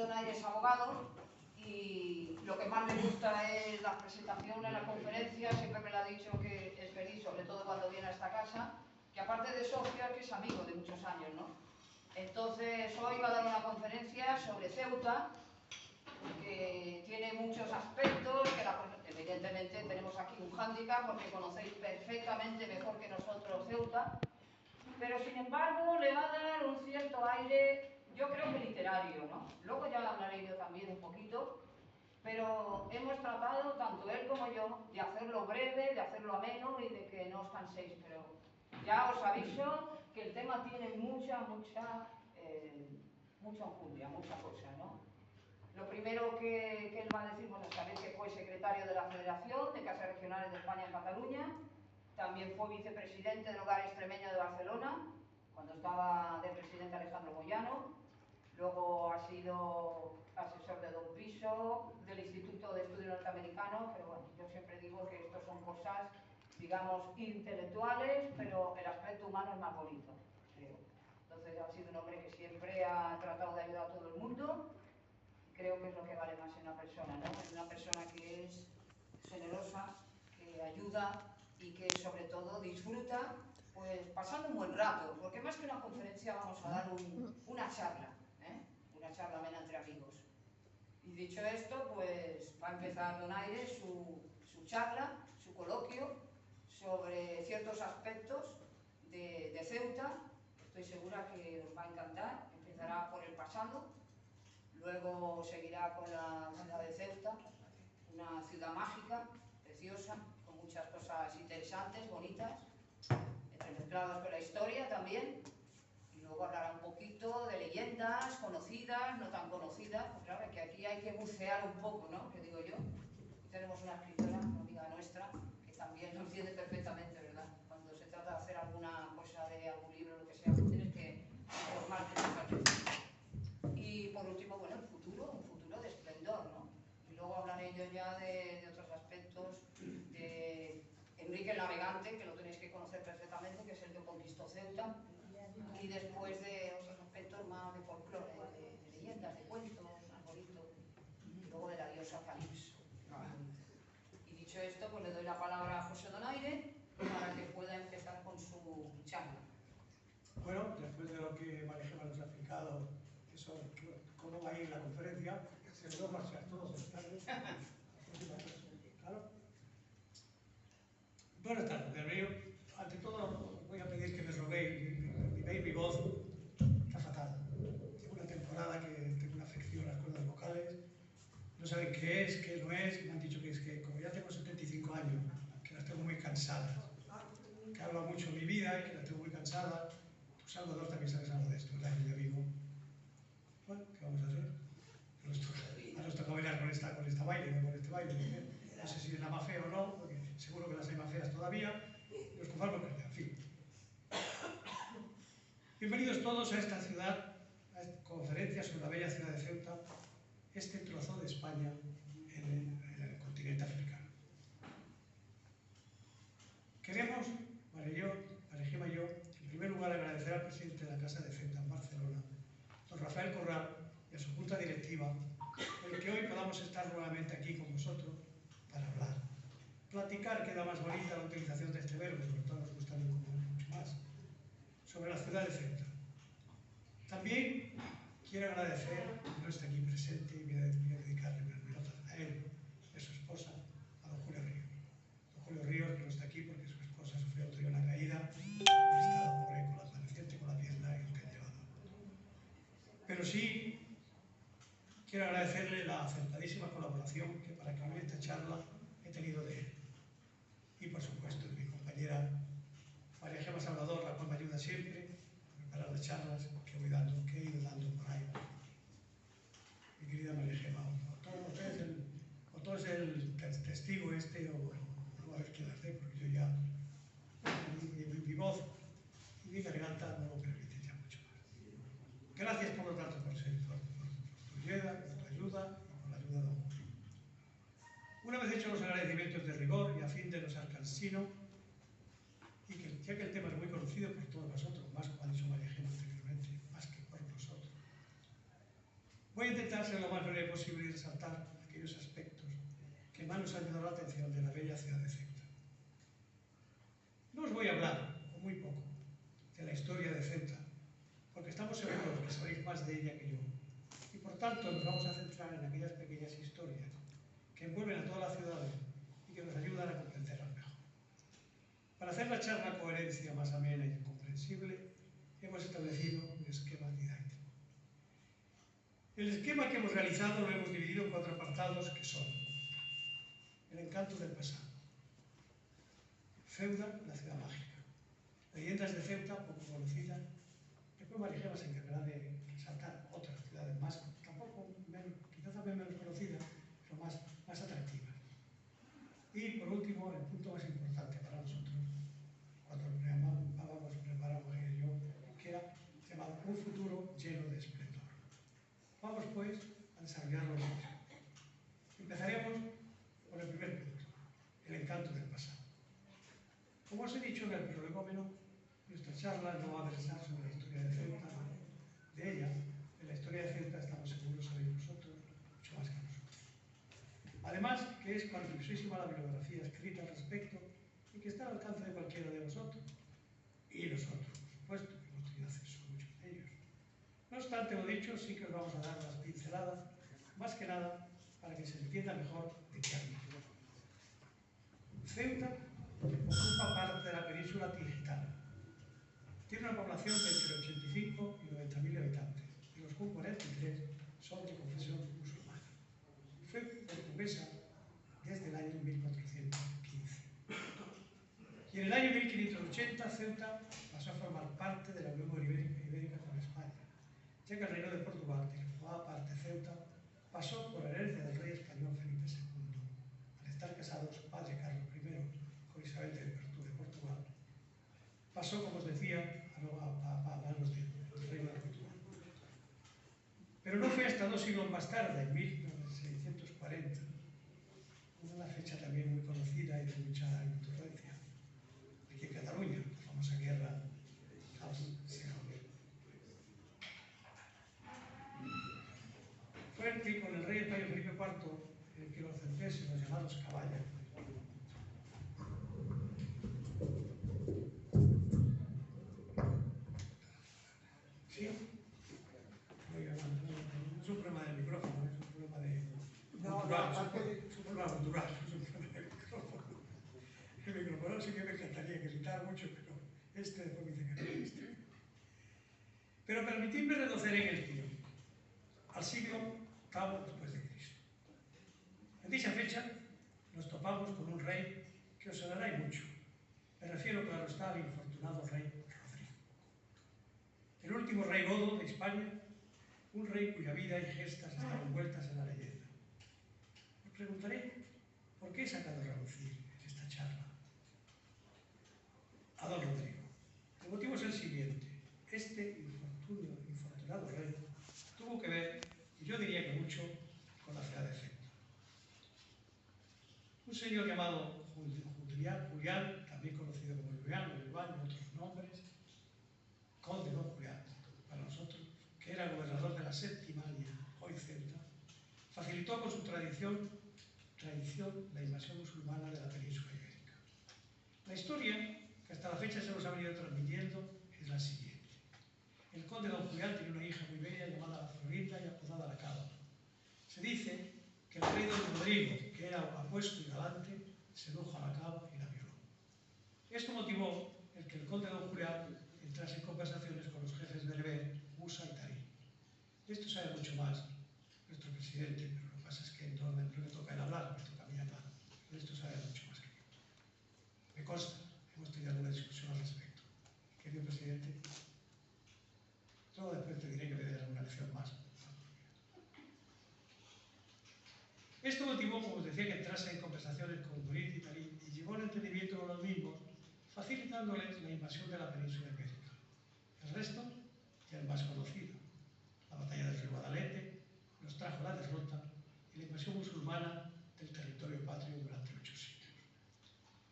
Donaire es abogado y lo que más le gusta es las presentaciones, las conferencias. Siempre me lo ha dicho que es feliz, sobre todo cuando viene a esta casa, que aparte de socio, que es amigo de muchos años, ¿no? Entonces hoy va a dar una conferencia sobre Ceuta, que tiene muchos aspectos, que evidentemente tenemos aquí un hándicap porque conocéis perfectamente mejor que nosotros Ceuta, pero sin embargo le va a dar un cierto aire, yo creo que literario, ¿no? Luego ya hablaré yo también un poquito, pero hemos tratado, tanto él como yo, de hacerlo breve, de hacerlo ameno y de que no os canséis, pero ya os aviso que el tema tiene mucha enjundia, mucha cosa, ¿no? Lo primero que él va a decir, bueno, sabéis que fue secretario de la Federación de Casas Regionales de España en Cataluña, también fue vicepresidente del Hogar Extremeño de Barcelona, cuando estaba de presidente Alejandro Moyano, luego ha sido asesor de Don Piso, del Instituto de Estudios Norteamericanos, pero bueno, yo siempre digo que estos son cosas, digamos, intelectuales, pero el aspecto humano es más bonito, creo. Entonces ha sido un hombre que siempre ha tratado de ayudar a todo el mundo. Creo que es lo que vale más en una persona, ¿no? Es una persona que es generosa, que ayuda y que sobre todo disfruta, pues pasando un buen rato, porque más que una conferencia vamos a dar una charla, ¿eh? Una charla amena entre amigos. Y dicho esto, pues va a empezar Donaire su charla, su coloquio sobre ciertos aspectos de Ceuta. Estoy segura que os va a encantar. Empezará por el pasado. Luego seguirá con la ciudad de Ceuta, una ciudad mágica, preciosa, con muchas cosas interesantes, bonitas, entremezcladas con la historia también. Y luego hablará un poquito de leyendas conocidas, no tan conocidas, pues claro, que aquí hay que bucear un poco, ¿no? Que digo yo. Aquí tenemos una escritora, una amiga nuestra, que también lo entiende perfectamente, ¿verdad? Cuando se trata de hacer alguna cosa de algún libro, lo que sea, pues tienes que informarte totalmente. Y por último, bueno, el futuro, un futuro de esplendor, ¿no? Y luego hablaré yo ya de otros aspectos de Enrique el Navegante, que lo tenéis que conocer perfectamente, que es el que conquistó Ceuta, y después de otros aspectos más de folclore, de leyendas, de cuentos, más bonito, y luego de la diosa Calipso. Y dicho esto, pues le doy la palabra a José Donaire para que pueda empezar con su charla. Bueno, después de lo que María Gemma nos ha explicado, eso, cómo va a ir la conferencia, se lo vamos a hacer todos en tarde. Claro. Buenas tardes, Río. Ante todo, voy a pedir que me robéis. Mi voz está fatal. Llevo una temporada que tengo una afección a las cuerdas vocales. No saben qué es, qué no es. Me han dicho que es que, como ya tengo 75 años, que las tengo muy cansadas. Que he hablado mucho de mi vida y que las tengo muy cansadas. Tú, Salvador, también sabes algo de esto, ¿verdad? Que yo vivo. Bueno, ¿qué vamos a hacer? Nos toca bailar con esta baile, no con este baile. No sé si es la más fea o no, porque seguro que las hay más feas todavía. Nos conformamos con ella, en fin. Bienvenidos todos a esta ciudad, a esta conferencia sobre la bella ciudad de Ceuta, este trozo de España en el continente africano. Queremos, María Gemma y yo, en primer lugar agradecer al presidente de la Casa de Ceuta en Barcelona, don Rafael Corral, y a su junta directiva, el que hoy podamos estar nuevamente aquí con vosotros para hablar. Platicar queda más bonita la utilización de este verbo, sobre todo nos gusta mucho más, sobre la ciudad de Ceuta. También quiero agradecer, no está aquí presente, y voy a dedicarle unas minutos a él y a su esposa, a don Julio Ríos. Don Julio Ríos, que no está aquí porque su esposa sufrió otro día una caída y estaba por ahí con la paciente, con la pierna y lo que ha llevado. Pero sí quiero agradecerle la acertadísima colaboración que para que hoy esta charla he tenido de él. Y por supuesto de mi compañera María Gemma Salvador, la cual me ayuda siempre a preparar las charlas que he ido dando por ahí. Mi querida María Gemma, o todo es el testigo este, o no va a ver qué hacer, porque yo ya, mi voz y mi garganta no lo permiten ya mucho más. Gracias por los datos, por tu ayuda y por la ayuda de don Julio. Una vez hechos los agradecimientos de rigor y a fin de no ser cansino, y que ya que el tema es muy conocido por todos vosotros, más como ha dicho María Gemma anteriormente, más que por nosotros, Voy a intentar ser lo más breve posible y resaltar aquellos aspectos que más nos han llamado la atención de la bella ciudad de Ceuta. No os voy a hablar, o muy poco, de la historia de Ceuta, porque estamos seguros que sabéis más de ella que yo. Y por tanto nos vamos a centrar en aquellas pequeñas historias que envuelven a todas las ciudades y que nos ayudan a comprenderlas mejor. Para hacer la charla coherencia más amena y comprensible, hemos establecido un esquema didáctico. El esquema que hemos realizado lo hemos dividido en 4 apartados que son: el encanto del pasado, Ceuta, la ciudad mágica, leyendas de Ceuta poco conocidas. Después María se encargará de resaltar otras ciudades más, tampoco quizás también menos conocidas, pero más atractivas. Y por último, el punto más importante para nosotros, cuando preparamos y yo, que era llamado un futuro lleno de esplendor. Vamos pues a desarrollarlo mucho. Empezaremos por el primer punto, el encanto del pasado. Como os he dicho en el prolegómeno, nuestra charla no va a versar sobre la historia de Ceuta, de ella, de la historia de Ceuta estamos seguros sabéis vosotros mucho más que nosotros. Además, que es cuantiosísima la bibliografía escrita al respecto y que está al alcance de cualquiera de vosotros. Y nosotros, por supuesto, que hemos tenido acceso a muchos de ellos. No obstante, lo dicho, sí que os vamos a dar las pinceladas, más que nada, para que se entienda mejor de qué hablamos. Ceuta ocupa parte de la península tingitana. Tiene una población de entre 85 y 90.000 habitantes, de los cuales 43 son de confesión musulmana. Fue portuguesa desde el año 1415. Y en el año 1580 Ceuta pasó a formar parte de la Unión Ibérica con España, ya que el reino de Portugal, del que formaba parte Ceuta, pasó por herencia del rey español Felipe II. Al estar casado su padre Carlos I con Isabel de Portugal, pasó, como os decía, a manos del reino de Portugal. Pero no fue hasta 2 siglos más tarde, en 1640, una fecha también muy conocida y de mucha influencia, aquí en Cataluña, la famosa guerra Segovia. Fue que con el rey español Felipe IV, que los franceses, los llamados caballos, ¿sí? No es un problema del micrófono, es un problema de cultural, es un problema cultural, es un problema del micrófono. El micrófono sí que me encantaría gritar mucho, pero después me dice que no existe. Pero permitidme retroceder en el tiempo, al siglo VIII después de Cristo. En dicha fecha nos topamos con un rey que os sonará y mucho. Me refiero, claro está, al infortunado rey Rodrigo. El último rey godo de España, un rey cuya vida y gestas están envueltas en la leyenda. Os preguntaré, ¿por qué he sacado a relucir en esta charla a don Rodrigo? El motivo es el siguiente. Este infortunado rey tuvo que ver, y yo diría que mucho, con la ciudad de Ceuta. Un señor llamado Julián, también conocido como Julián, o Julián, y otros nombres, conde don Julián, para nosotros, que era el gobernador de la séptima línea, hoy Ceuta, facilitó con su tradición la invasión musulmana de la península ibérica. La historia, que hasta la fecha se nos ha venido transmitiendo, es la siguiente. El conde don Julián tenía una hija muy bella llamada Florinda y apodada la Cava. Se dice que el rey don Rodrigo, que era apuesto y galante, sedujo a la Cava y la violó. Esto motivó el que el conde don Julián entrase en conversaciones con los jefes de Berbera, Musa y Tarín. De esto sabe mucho más nuestro presidente, pero lo que pasa es que no me toca el hablar, me toca a mí hablar. De esto sabe mucho más que yo. Me consta, hemos tenido alguna discusión al respecto. Querido presidente, luego después te diré que me dé alguna lección más. Esto motivó, como os decía, que entrase en conversaciones con Murid y Tarín y llegó al entendimiento con los mismos, facilitándoles la invasión de la península ibérica. El resto ya es más conocido. La batalla del río Guadalete nos trajo la derrota y la invasión musulmana del territorio patrio durante 8 siglos.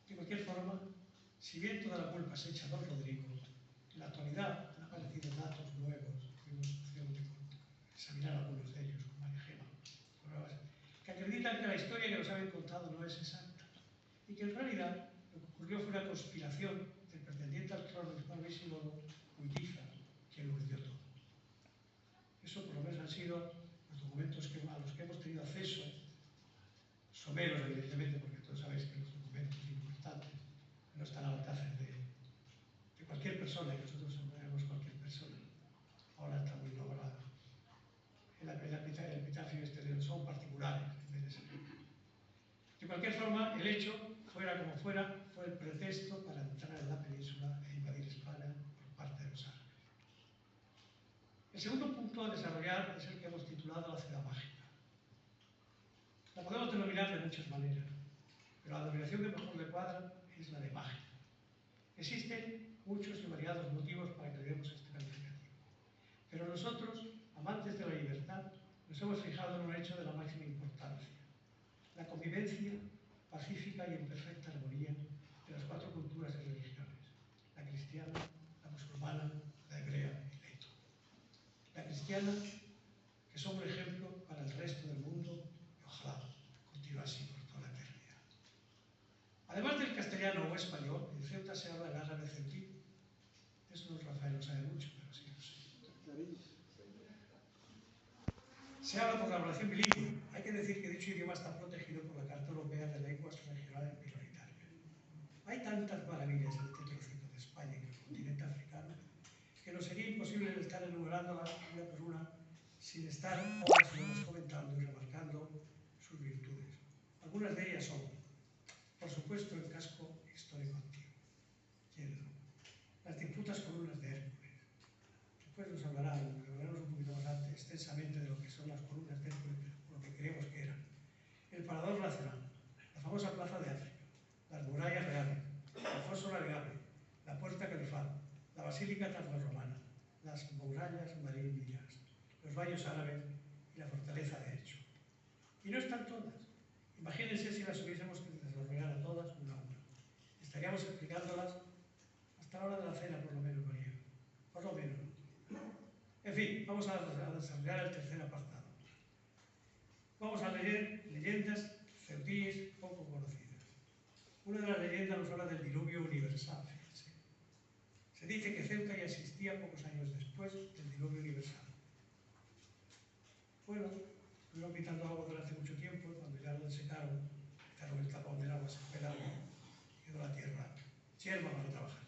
De cualquier forma, si bien toda la culpa se echa a don Rodrigo, en la actualidad han aparecido datos nuevos, tuvimos opción de examinar algunos de ellos, argumentan que la historia que nos habían contado no es exacta y que en realidad lo que ocurrió fue una conspiración del pretendiente al trono Juan Visigodo, Huidiza, quien lo dio todo. Eso por lo menos han sido los documentos a los que hemos tenido acceso, someros evidentemente, porque todos sabéis que los documentos importantes no están al alcance de cualquier persona, y nosotros somos cualquier persona. Ahora está muy logrado. El epitafio exterior son particulares en vez de ser. De cualquier forma, el hecho, fuera como fuera, fue el pretexto para entrar en la península e invadir España por parte de los árabes. El segundo punto a desarrollar es el que hemos titulado la ciudad mágica. La podemos denominar de muchas maneras, pero la denominación que mejor le cuadra es la de mágica. Existen muchos y variados motivos para que le demos este calificativo, pero nosotros, amantes de la libertad, nos hemos fijado en un hecho de la máxima importancia: la convivencia pacífica y en perfecta armonía de las cuatro culturas y religiones: la cristiana, la musulmana, la hebrea y la hindú. La cristiana, que son un ejemplo para el resto del mundo, y ojalá continúe así por toda la eternidad. Además del castellano o español, en Ceuta se habla el árabe ceutí. Eso no Rafael lo sabe mucho, pero sí lo sé. Se habla por la población bilingüe. Hay que decir que dicho idioma está protegido por la Carta Europea de Lenguas Regionales Minoritarias. Hay tantas maravillas en este trocito de España y en el continente africano que nos sería imposible estar enumerándolas una por una sin estar horas y horas comentando y remarcando sus virtudes. Algunas de ellas son, por supuesto, el casco histórico antiguo, Lledó, las difuntas columnas de Hércules. Después nos hablaremos un poquito más antes extensamente de lo que son las columnas de Hércules, lo que creemos que eran. El Parador Nacional, la famosa Plaza de África, las murallas reales, el foso navegable, la Puerta Califal, la Basílica Tardorromana, las murallas marítimas, los baños árabes y la fortaleza de Hecho. Y no están todas. Imagínense si las hubiésemos que desarrollar a todas una a una. Estaríamos explicándolas hasta la hora de la cena, por lo menos, María. Por lo menos. En fin, vamos a desarrollar el tercer apartado. Vamos a leer leyendas ceutíes poco conocidas. Una de las leyendas nos habla del diluvio universal, fíjense. Se dice que Ceuta ya existía pocos años después del diluvio universal. Bueno, estuvieron pintando agua durante mucho tiempo, y cuando ya lo secaron, dejaron el tapón del agua, se fue el agua, quedó la tierra yerma para trabajar.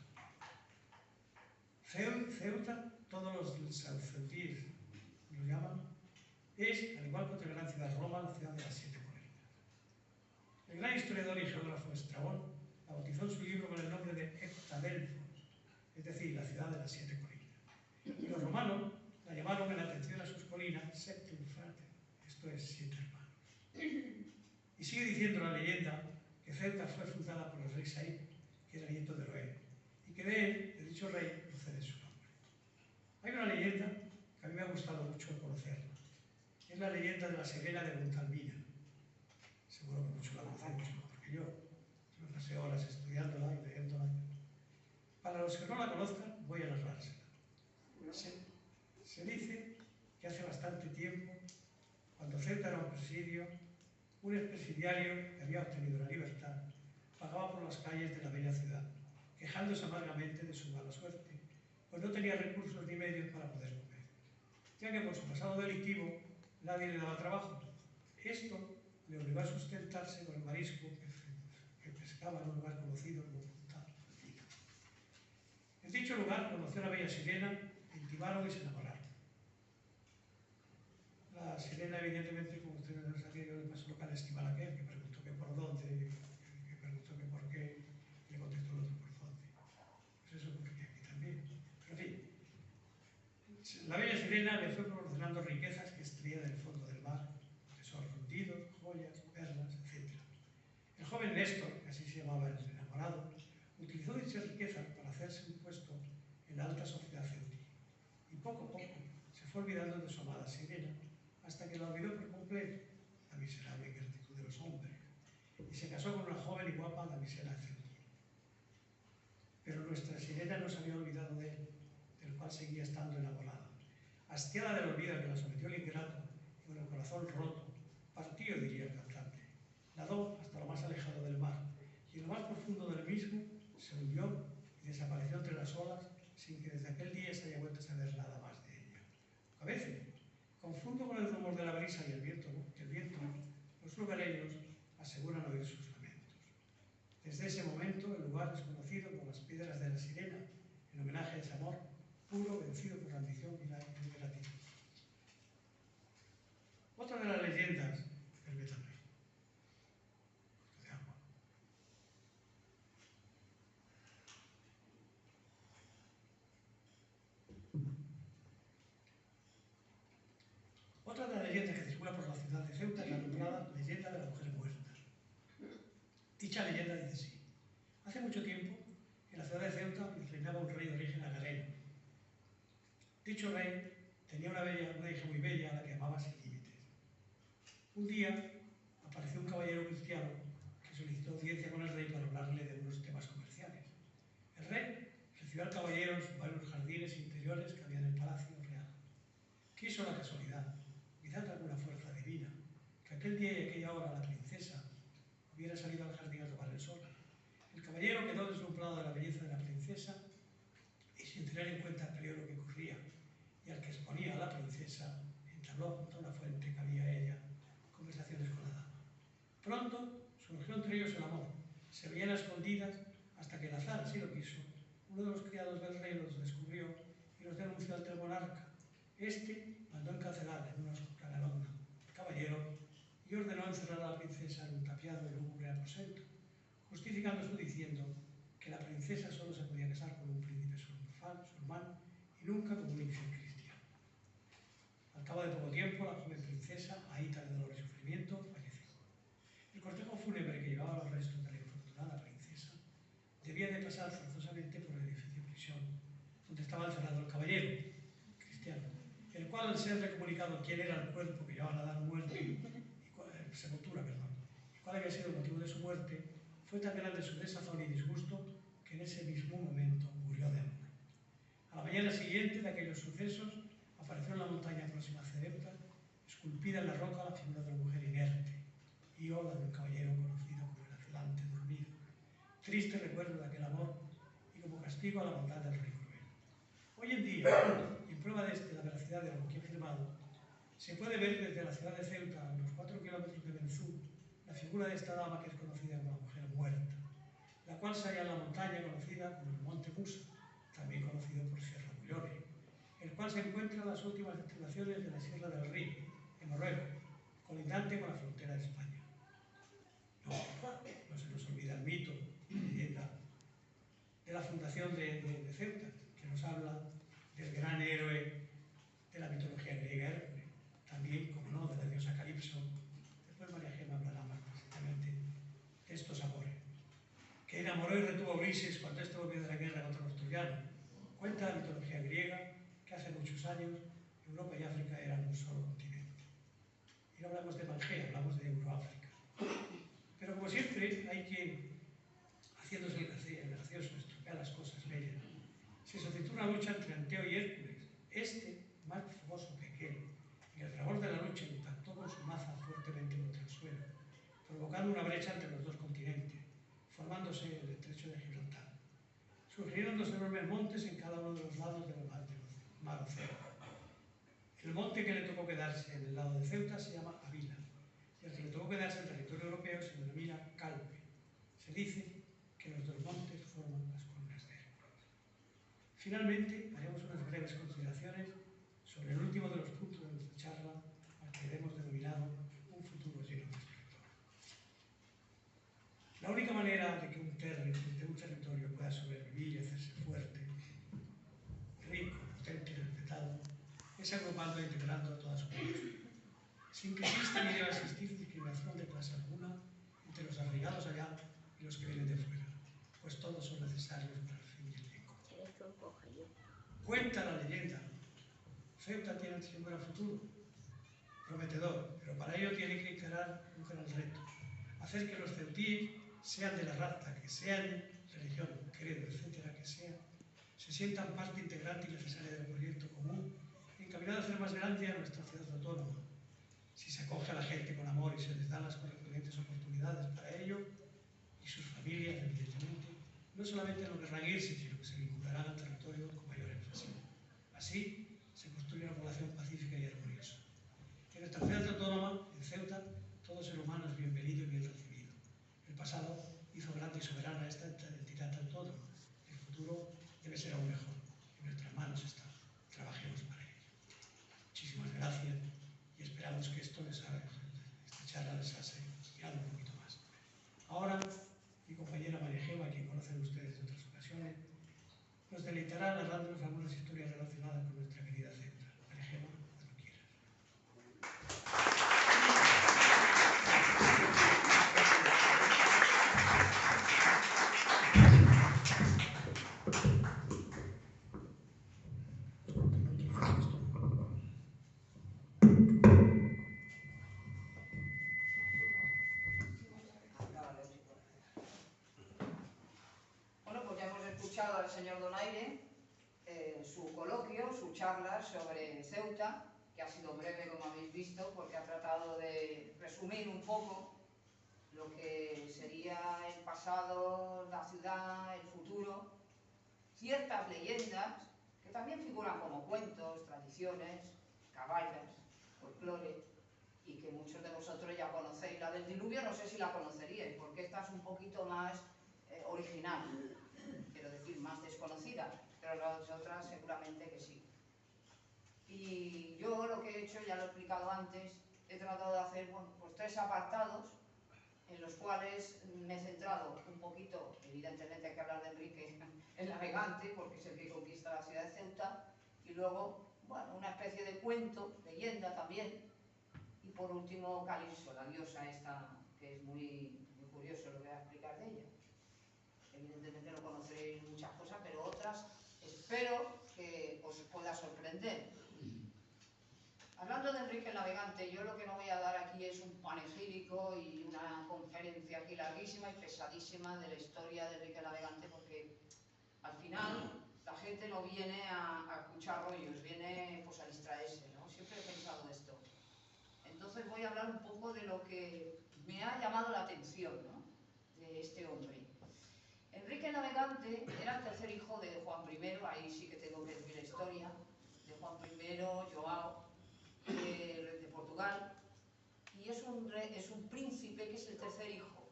Ceuta, todos los ceutíes lo llaman, es, al igual que otra gran ciudad, Roma, la ciudad de las 7 colinas. El gran historiador y geógrafo Estrabón la bautizó en su libro con el nombre de Heptadelfos, es decir, la ciudad de las 7 colinas. Y los romanos la llamaron en atención a sus colinas Septim Frater, esto es 7 hermanos. Y sigue diciendo la leyenda que Ceuta fue fundada por el rey Said, que era nieto de Roé, y que de él, de dicho rey, procede su nombre. Hay una leyenda que a mí me ha gustado mucho conocerla. Es la leyenda de la Serena de Montalbina. Seguro que muchos la conocen mucho mejor que yo. Yo me pasé horas estudiándola y leyéndola. Para los que no la conozcan, voy a narrársela. Se dice que hace bastante tiempo, cuando Ceuta era un presidio, un expresidiario que había obtenido la libertad vagaba por las calles de la bella ciudad, quejándose amargamente de su mala suerte, pues no tenía recursos ni medios para poder comer, ya que por su pasado delictivo nadie le daba trabajo. Esto le obligó a sustentarse con el marisco que pescaba en un lugar conocido como Punta Rica. En dicho lugar conoció a la bella sirena, intimaron y se enamoraron. La sirena, evidentemente, como ustedes no sabían, yo le paso local estima a aquel, que preguntó que por dónde, que preguntó que por qué, y le contestó el otro por dónde. Pues eso ocurre aquí también. Pero en fin, la bella sirena le fue proporcionando riquezas que extraía del fondo del mar, tesoros fundidos, joyas, perlas, etc. El joven Néstor, que así se llamaba el enamorado, utilizó dichas riquezas para hacerse un puesto en la alta sociedad ceutí. Y poco a poco se fue olvidando de su amada sirena, hasta que la olvidó por completo, la miserable ingratitud de los hombres, y se casó con una joven y guapa damisela ceutí. Pero nuestra sirena no se había olvidado de él, del cual seguía estando enamorada. Hastiada del olvido que la sometió el ingrato, y con el corazón roto, partió, diría el cantante, nadó hasta lo más alejado del mar y en lo más profundo del mismo se hundió y desapareció entre las olas sin que desde aquel día se haya vuelto a saber nada más de ella. A veces, confundo con el rumor de la brisa y el viento, los lugareños aseguran oír sus lamentos. Desde ese momento el lugar es conocido como las Piedras de la Sirena, en homenaje a ese amor puro vencido por la ambición y la gratitud. Otra de las leyendas, el Betamel, de agua. Otra de las leyendas que circula por la ciudad de Ceuta es la nombrada leyenda de la mujer muerta. Dicha leyenda dice así: hace mucho tiempo, en la ciudad de Ceuta reinaba un rey de origen agareno. Dicho rey tenía una hija muy bella a la que amaba sin límites. Un día apareció un caballero cristiano que solicitó audiencia con el rey para hablarle de unos temas comerciales. El rey recibió al caballero en sus varios jardines interiores que había en el palacio real. Quiso la casualidad, quizás alguna fuerza divina, que aquel día y aquella hora la princesa hubiera salido al jardín a tomar el sol. El caballero quedó deslumbrado de la belleza de la princesa y sin tener en cuenta el peligro que corría y al que exponía a la princesa, entabló junto a una fuente que había ella conversaciones con la dama. Pronto surgió entre ellos el amor. Se veían a escondidas hasta que el azar así lo quiso. Uno de los criados del rey los descubrió y los denunció ante el monarca. Este mandó encarcelar en una oscura galonda al caballero y ordenó encerrar a la princesa en un tapiado y lúgubre aposento, justificando diciendo que la princesa solo se podía casar con un príncipe musulmán y nunca con un infante cristiano. Al cabo de poco tiempo, la joven princesa, ahita de dolor y sufrimiento, falleció. El cortejo fúnebre que llevaba los restos de la infortunada princesa debía de pasar forzosamente por el edificio de prisión, donde estaba encerrado el caballero cristiano, el cual, al serle comunicado quién era el cuerpo que llevaba a dar sepultura, y cuál había sido el motivo de su muerte, fue tan grande su desazón y disgusto que en ese mismo momento murió de hambre. A la mañana siguiente de aquellos sucesos, apareció en la montaña próxima a Ceuta, esculpida en la roca, la figura de una mujer inerte y la de un caballero conocido como el Atlante dormido. Triste recuerdo de aquel amor y como castigo a la maldad del rey cruel. Hoy en día, y en prueba de la veracidad de lo que he afirmado, se puede ver desde la ciudad de Ceuta, a unos 4 kilómetros de Benzú, la figura de esta dama que es conocida como la mujer muerta, la cual se halla en la montaña conocida como el Monte Musa, también conocido por Sierra Bullone, el cual se encuentra en las últimas estribaciones de la Sierra del Rin, en Noruega, colindante con la frontera de España. No se nos olvida el mito y leyenda de la fundación de Ceuta, que nos habla del gran héroe de la mitología griega, Hércules, también, como no, de la diosa Calipso. Después María Gema hablará más precisamente de estos amores, que enamoró y retuvo a Ulises cuando éste volvió de la guerra contra los troyanos. Cuenta la mitología griega que hace muchos años Europa y África eran un solo continente. Y no hablamos de Pangea, hablamos de Euroáfrica. Pero como siempre hay quien, haciéndose el gracioso, estropea las cosas bellas. Se suscitó una lucha entre Anteo y Hércules. Este, más fogoso que aquel, y el fragor de la lucha impactó con su maza fuertemente contra el suelo, provocando una brecha entre los dos continentes, formándose el estrecho de Gibraltar. Surgieron dos enormes montes en cada uno de los lados del mar Océano. El monte que le tocó quedarse en el lado de Ceuta se llama Avila, y el que le tocó quedarse en territorio europeo se denomina Calpe. Se dice que los dos montes forman las colinas de Hércules. Finalmente, haremos unas breves consideraciones sobre el último de los puntos de nuestra charla, al que hemos denominado un futuro lleno de esplendor. La única manera de que un territorio pueda sobrevivir y hacerse fuerte, rico, potente y respetado, es agrupando e integrando a toda su población, sin que exista ni deba existir discriminación de clase alguna entre los arraigados allá y los que vienen de fuera, pues todos son necesarios para el fin y el bien común. Cuenta la leyenda, Ceuta tiene un gran futuro, prometedor, pero para ello tiene que encarar un gran reto: hacer que los ceutíes, sean de la raza que sean, religión, credo, etcétera, que sea, se sientan parte integrante y necesaria del proyecto común, encaminado a hacer más grande a nuestra ciudad autónoma, si se acoge a la gente con amor y se les dan las correspondientes oportunidades para ello, y sus familias, evidentemente, no solamente no querrán irse, sino que se vincularán al territorio con mayor énfasis. Así se construye una población pacífica y armoniosa. En nuestra ciudad autónoma, en Ceuta, todo ser humano es bienvenido y bien recibido. El pasado hizo grande y soberana esta entidad autónoma. El futuro debe ser aún mejor. En nuestras manos está. Trabajemos para ello. Muchísimas gracias y esperamos que esta charla les haya inspirado un poquito más. Ahora, mi compañera María Gema, a quien conocen ustedes de otras ocasiones, nos deleitará narrándonos algunas historias relacionadas con nuestra querida Ceuta. María Gema, cuando quieras. Bueno, pues ya hemos escuchado al señor Donaire su coloquio, su charla sobre Ceuta, que ha sido breve, como habéis visto, porque ha tratado de resumir un poco lo que sería el pasado, la ciudad, el futuro, ciertas leyendas que también figuran como cuentos, tradiciones, caballas, folclore, y que muchos de vosotros ya conocéis. La del diluvio no sé si la conoceríais, porque esta es un poquito más original, quiero decir, más desconocida, pero las otras seguramente que sí. Y yo lo que he hecho, ya lo he explicado antes, he tratado de hacer, bueno, pues 3 apartados en los cuales me he centrado un poquito, evidentemente hay que hablar de Enrique el Navegante, porque es el que conquista la ciudad de Ceuta, y luego, bueno, una especie de cuento, leyenda también, y por último Calipso, la diosa esta, que es muy curioso lo que voy a explicar de ella. Evidentemente no conoceréis muchas cosas, pero otras espero que os pueda sorprender. Hablando de Enrique el Navegante, yo lo que no voy a dar aquí es un panegírico y una conferencia aquí larguísima y pesadísima de la historia de Enrique el Navegante, porque al final la gente no viene a escuchar rollos, viene pues a distraerse, ¿no? Siempre he pensado esto. Entonces voy a hablar un poco de lo que me ha llamado la atención, ¿no?, de este hombre. Enrique el Navegante era el tercer hijo de Juan I, ahí sí que tengo que decir la historia, de Juan I, Joao, de Portugal, y es un príncipe que es el tercer hijo.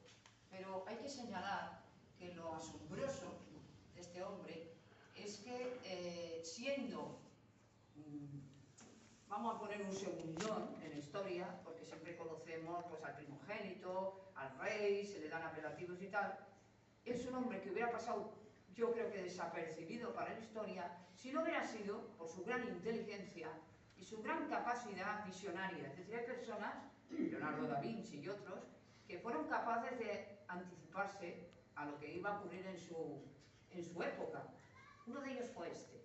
Pero hay que señalar que lo asombroso de este hombre es que siendo, vamos a poner un segundón en la historia, porque siempre conocemos pues, al primogénito, al rey, se le dan apelativos y tal, es un hombre que hubiera pasado, yo creo que desapercibido para la historia, si no hubiera sido por su gran inteligencia y su gran capacidad visionaria. Es decir, hay personas, Leonardo da Vinci y otros, que fueron capaces de anticiparse a lo que iba a ocurrir en su época. Uno de ellos fue este.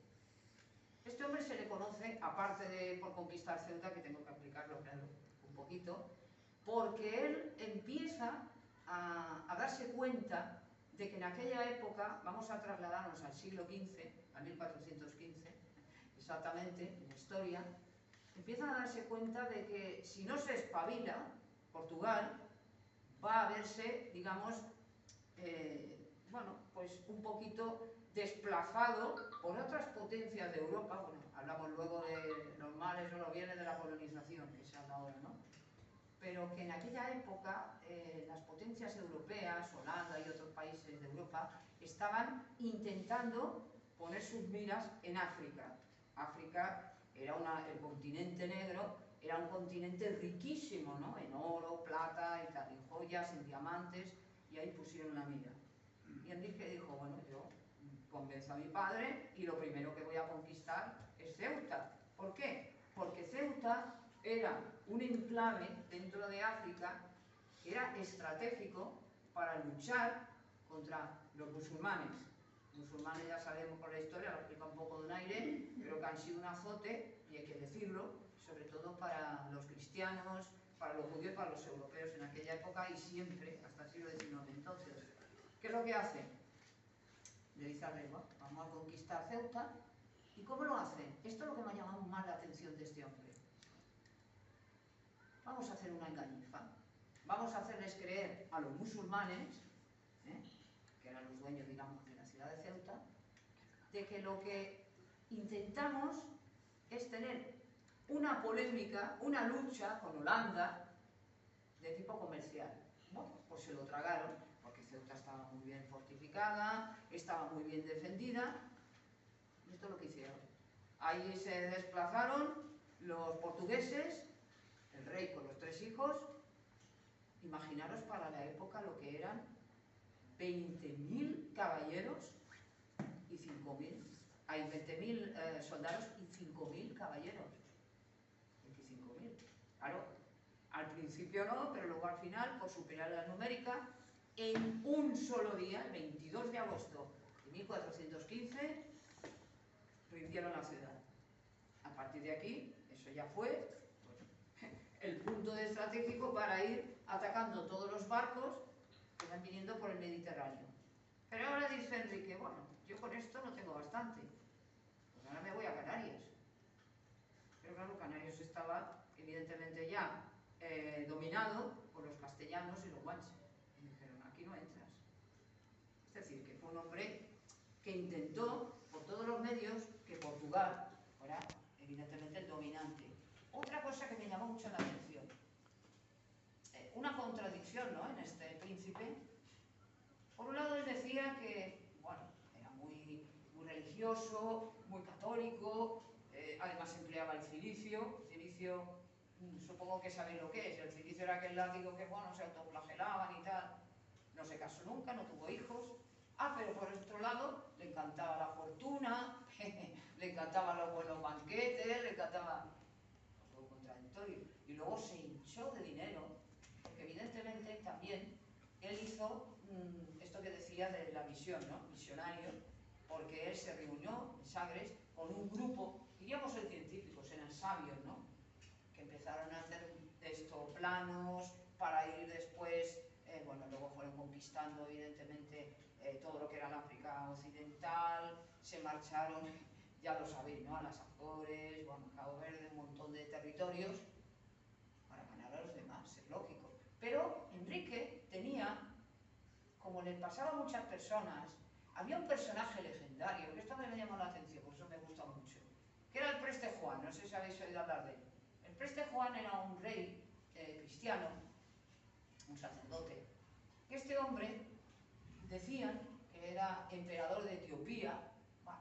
Este hombre se le conoce, aparte de por conquistar Ceuta, que tengo que explicarlo claro, un poquito, porque él empieza a darse cuenta de que en aquella época, vamos a trasladarnos al siglo XV, a 1415, exactamente, en la historia, empiezan a darse cuenta de que si no se espabila, Portugal va a verse, digamos, bueno, pues un poquito desplazado por otras potencias de Europa. Bueno, hablamos luego de los males o los bienes de la colonización, que se habla ahora, ¿no? Pero que en aquella época las potencias europeas, Holanda y otros países de Europa, estaban intentando poner sus miras en África. África era el continente negro, era un continente riquísimo, ¿no?, en oro, plata, y tal, en joyas, en diamantes, y ahí pusieron la mira. Y Enrique dijo, bueno, yo convenzo a mi padre y lo primero que voy a conquistar es Ceuta. ¿Por qué? Porque Ceuta era un enclave dentro de África que era estratégico para luchar contra los musulmanes. Musulmanes ya sabemos por la historia, lo explica un poco Donaire, pero que han sido un azote, y hay que decirlo, sobre todo para los cristianos, para los judíos, para los europeos en aquella época y siempre, hasta el siglo XIX. Entonces, ¿qué es lo que hacen? Le dice al rey, bueno, vamos a conquistar Ceuta. ¿Y cómo lo hacen? Esto es lo que me ha llamado más la atención de este hombre. Vamos vamos a hacer una engañifa. Vamos a hacerles creer a los musulmanes, que eran los dueños, digamos, de la ciudad de Ceuta, de que lo que intentamos es tener una polémica, una lucha con Holanda de tipo comercial. Bueno, pues se lo tragaron, porque Ceuta estaba muy bien fortificada, estaba muy bien defendida. Y esto es lo que hicieron. Ahí se desplazaron los portugueses, el rey con los 3 hijos. Imaginaros para la época lo que eran 20.000 caballeros y 5.000. Hay 20.000 soldados y 5.000 caballeros. 25.000. Claro, al principio no, pero luego al final, por superioridad numérica, en un solo día, el 22 de agosto de 1415, rindieron la ciudad. A partir de aquí, eso ya fue el punto estratégico para ir atacando todos los barcos que van viniendo por el Mediterráneo. Pero ahora dice Enrique, bueno, yo con esto no tengo bastante, pues ahora me voy a Canarias. Pero claro, Canarias estaba evidentemente ya dominado por los castellanos y los guanches. Y dijeron, aquí no entras. Es decir, que fue un hombre que intentó, por todos los medios, que Portugal fuera evidentemente el dominante. Otra cosa que me llamó mucho la atención, una contradicción, ¿no?, en este príncipe. Por un lado él decía que, bueno, era muy religioso, muy católico, además empleaba el cilicio. Cilicio, supongo que sabéis lo que es. El cilicio era aquel látigo que, bueno, se autoflagelaban y tal. No se casó nunca, no tuvo hijos. Pero por otro lado, le encantaba la fortuna, le encantaban los buenos banquetes, le encantaba... Todo contradictorio. Y luego se hinchó de dinero, porque evidentemente también él hizo esto que decía de la misión, ¿no?, misionario, porque él se reunió en Sagres con un grupo, diríamos de científicos, eran sabios, ¿no?, que empezaron a hacer planos para ir después, bueno, luego fueron conquistando evidentemente todo lo que era la África Occidental, se marcharon, ya lo sabéis, ¿no?, a las Azores, bueno, Cabo Verde, un montón de territorios, para ganar a los demás, es lógico. Pero Enrique tenía, como le pasaba a muchas personas, había un personaje legendario, que esto me llamó la atención, por eso me gusta mucho, que era el Preste Juan. No sé si habéis oído hablar de él. El Preste Juan era un rey cristiano, un sacerdote, que este hombre decían que era emperador de Etiopía, bueno,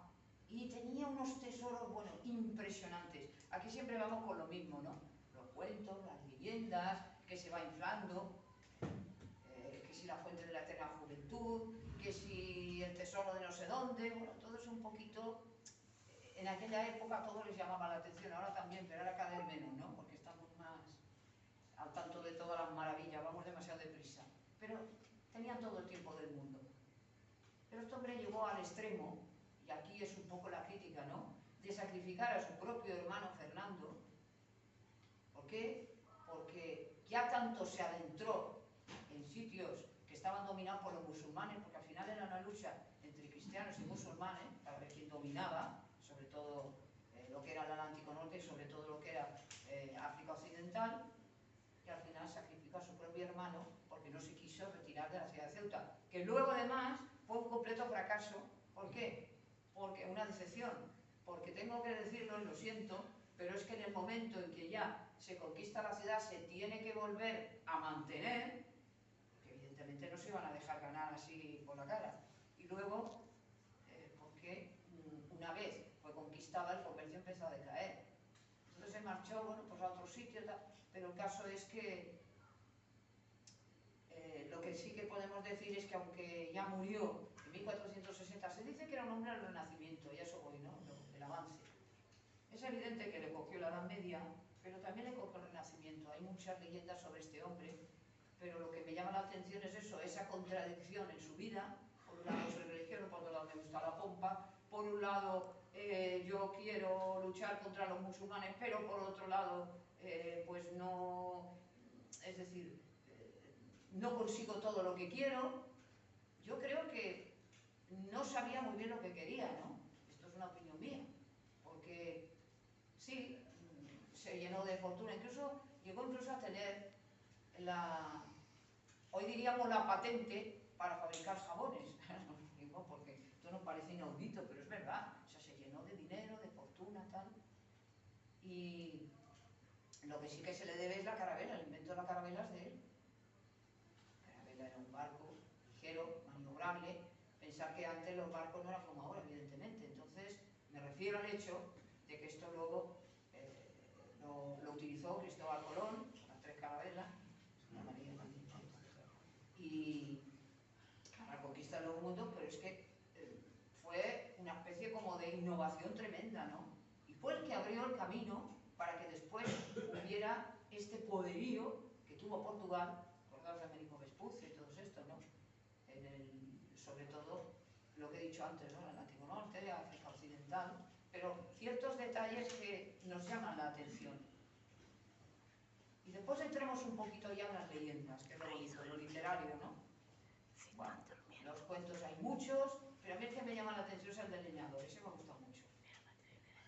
y tenía unos tesoros, bueno, impresionantes. Aquí siempre vamos con lo mismo, ¿no? Los cuentos, las leyendas, que se va inflando, que si la fuente de la eterna juventud, que si el tesoro de no sé dónde, bueno, todo es un poquito... En aquella época a todos les llamaba la atención, ahora también, pero ahora cada vez menos, ¿no?, porque estamos más al tanto de todas las maravillas, vamos demasiado deprisa. Pero tenían todo el tiempo del mundo. Pero este hombre llegó al extremo, y aquí es un poco la crítica, ¿no?, de sacrificar a su propio hermano Fernando. ¿Por qué? Porque ya tanto se adentró en sitios que estaban dominados por los musulmanes, porque al final era una lucha entre cristianos y musulmanes, para ver quién dominaba, sobre todo lo que era el Atlántico Norte y sobre todo lo que era África Occidental, que al final sacrificó a su propio hermano porque no se quiso retirar de la ciudad de Ceuta, que luego además fue un completo fracaso. ¿Por qué? Porque una decepción, porque tengo que decirlo y lo siento, pero es que en el momento en que ya se conquista la ciudad se tiene que volver a mantener, porque evidentemente no se iban a dejar ganar así por la cara. Y luego, porque una vez fue conquistada, el comercio empezó a decaer. Entonces se marchó, bueno, pues a otro sitio, pero el caso es que lo que sí que podemos decir es que aunque ya murió en 1460, se dice que era un hombre del Renacimiento, y a eso voy, ¿no?, el avance. Es evidente que le cogió la Edad Media, pero también le cogió el Renacimiento. Hay muchas leyendas sobre este hombre, pero lo que me llama la atención es eso, esa contradicción en su vida. Por un lado soy religioso, por otro lado me gusta la pompa, por un lado yo quiero luchar contra los musulmanes, pero por otro lado pues no, es decir, no consigo todo lo que quiero. Yo creo que no sabía muy bien lo que quería, ¿no? Esto es una opinión mía, porque sí, se llenó de fortuna, incluso llegó llegó incluso a tener hoy diríamos la patente para fabricar jabones. Digo, porque esto nos parece inaudito, pero es verdad. O sea, se llenó de dinero, de fortuna, tal. Y lo que sí que se le debe es la carabela, el invento de la carabela es de él. La carabela era un barco ligero, maniobrable. Pensar que antes los barcos no eran como ahora, evidentemente. Entonces, me refiero al hecho de que esto luego lo utilizó Cristóbal Colón, las 3 carabelas, y para la conquista del Nuevo Mundo, pero es que fue una especie como de innovación tremenda, ¿no? Y fue el que abrió el camino para que después hubiera este poderío que tuvo Portugal, acordaos de Américo Vespucio y todos estos, ¿no? Sobre todo lo que he dicho antes, ¿no? En el Atlántico Norte, África Occidental, pero ciertos detalles que nos llaman la atención. Y después entremos un poquito ya en las leyendas, que es lo bonito, lo literario, ¿no? Bueno, los cuentos hay muchos, pero a mí el que me llama la atención es el del leñador, ese me gusta mucho.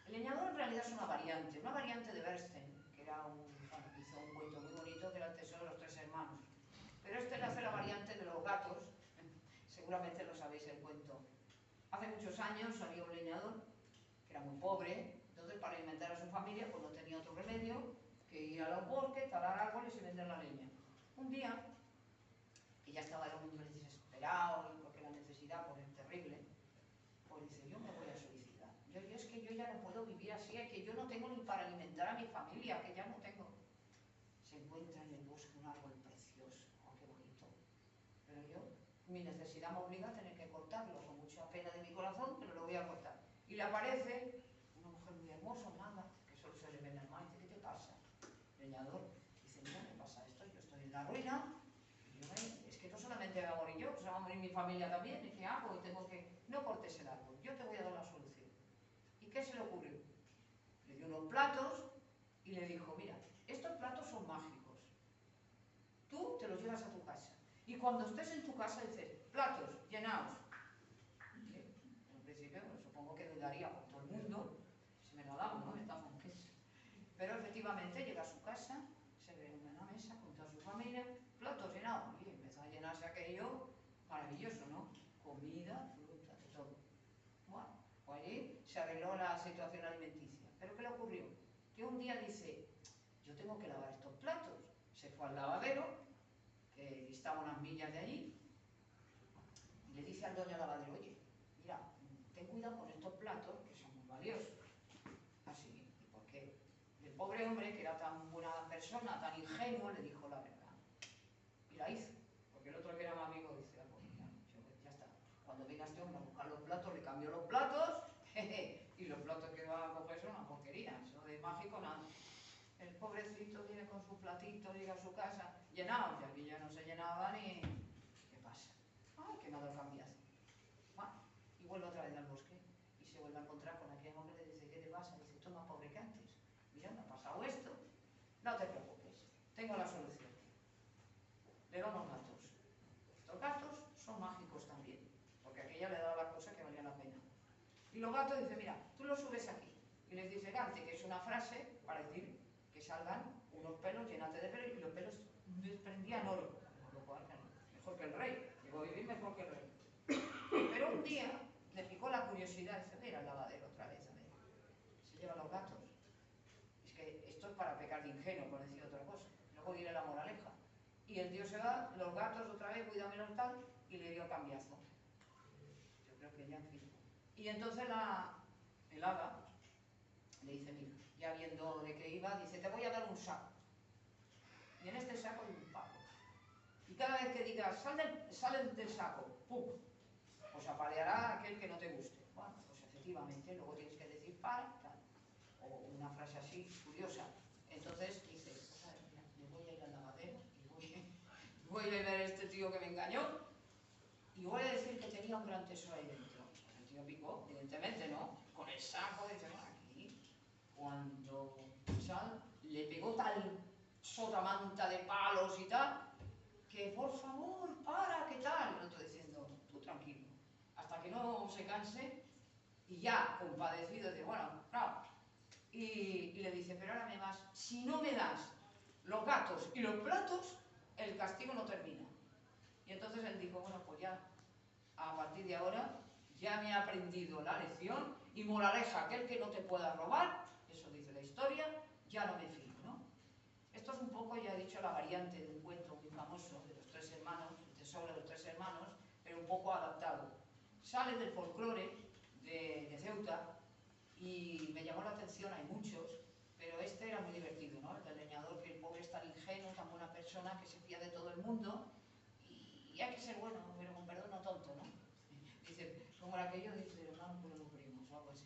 El leñador en realidad es una variante de Bernstein, que era hizo un cuento muy bonito que era El tesoro de los 3 hermanos. Pero este le hace la variante de los gatos, seguramente lo sabéis el cuento. Hace muchos años había un leñador que era muy pobre, entonces para alimentar a su familia pues no tenía otro remedio que ir a los bosques, talar árboles y vender la leña. Un día, que ya estaba el hombre desesperado y porque la necesidad pues, es terrible, pues dice, yo me voy a suicidar. Es que yo ya no puedo vivir así, es que yo no tengo ni para alimentar a mi familia, que ya no tengo. Se encuentra en el bosque un árbol precioso, oh, qué bonito. Pero mi necesidad me obliga a tener que cortarlo, con mucha pena de mi corazón, pero lo voy a cortar. Y le aparece una mujer muy hermosa, maga, que solo se le ve en el mar, dice, ¿qué te pasa? Leñador, dice, mira, me pasa esto, yo estoy en la ruina, y es que no solamente me va a morir yo, se va a morir mi familia también, ¿y qué hago? Y tengo que, no cortes el árbol, yo te voy a dar la solución. ¿Y qué se le ocurrió? Le dio unos platos y le dijo, mira, estos platos son mágicos, tú te los llevas a tu casa, y cuando estés en tu casa dices, platos, llenaos. En un principio, pues, supongo que dudaría por todo el mundo, si me lo damos, ¿no? Pero efectivamente llega a su casa, se ve en una mesa con toda su familia, platos llenados, y empezó a llenarse aquello maravilloso, ¿no? Comida, fruta, de todo. Bueno, pues allí se arregló la situación alimenticia. ¿Pero qué le ocurrió? Que un día dice, yo tengo que lavar estos platos. Se fue al lavadero, que distaba unas millas de allí, y le dice al dueño lavadero, oye, mira, ten cuidado con estos platos, que son muy valiosos. Así, ¿y por qué? El pobre hombre, que era tan buena persona, tan ingenuo, le dijo la verdad. Y la hizo. Porque el otro que era mi amigo dice, pues ya está. Cuando venga este hombre a buscar los platos, le cambió los platos, y los platos que va a coger son una porquería. Eso de mágico nada. El pobrecito viene con su platito, llega a su casa, llenado, y aquí ya no se llenaba ni... ¿Qué pasa? ¡Ay, que me ha dado el cambiazo! Bueno, y vuelve otra vez al bosque, y se vuelve a encontrar con aquel hombre y le dice, ¿qué te pasa? Y dice, tú más pobre que antes. Mira, me ha pasado esto. No te preocupes, tengo la solución. Le da unos gatos. Estos gatos son mágicos también, porque aquella le daba la cosa que valía la pena. Y los gatos dicen, mira, tú los subes aquí. Y les dice gante, que es una frase para decir que salgan unos pelos, llénate de pelo, y los pelos desprendían oro. Lo cual, mejor que el rey. Llegó a vivir mejor que el rey. Pero un día le picó la curiosidad, dice, mira el lavadero otra vez, a ver. Se lleva los gatos. Es que esto es para pecar de ingenuo, por decir otra cosa. Luego diré la moraleja. Y el tío se va, los gatos otra vez, cuídamelo tal, y le dio cambiazo. Yo creo que ya, en fin. Y entonces el hada le dice, mira, ya viendo de qué iba, dice, te voy a dar un saco. Y en este saco hay un palo. Y cada vez que digas, sal del saco, ¡pum!, pues apaleará aquel que no te guste. Bueno, pues efectivamente, luego tienes que decir para, tal. O una frase así, curiosa. Entonces dice, pues, mira, me voy a ir al lavadero y voy a ver a este tío que me engañó y voy a decir que tenía un gran tesoro ahí dentro. Pues el tío picó, evidentemente, ¿no? Con el saco, dice, bueno, aquí, cuando le pegó tal sotamanta de palos y tal, que por favor, para, ¿qué tal? El otro diciendo, tú tranquilo, hasta que no se canse, y ya, compadecido, dice, bueno, claro. Y le dice, pero ahora me vas, si no me das los y los platos, el castigo no termina. Y entonces él dijo, bueno, pues ya, a partir de ahora, ya me he aprendido la lección y moraleja, aquel que no te pueda robar, eso dice la historia, ya no me fío, ¿no? Esto es un poco, ya he dicho, la variante de un cuento muy famoso de los tres hermanos, el tesoro de los tres hermanos, pero un poco adaptado. Sale del folclore de Ceuta y me llamó la atención, hay muchos, pero este era muy divertido, ¿no? El del leñador, que el pobre es tan ingenuo, tan buena persona, que se fía de todo el mundo y hay que ser bueno, pero con perdón no tonto, ¿no? Dice, como era aquello, dice, hermano, pues los primos, o algo así.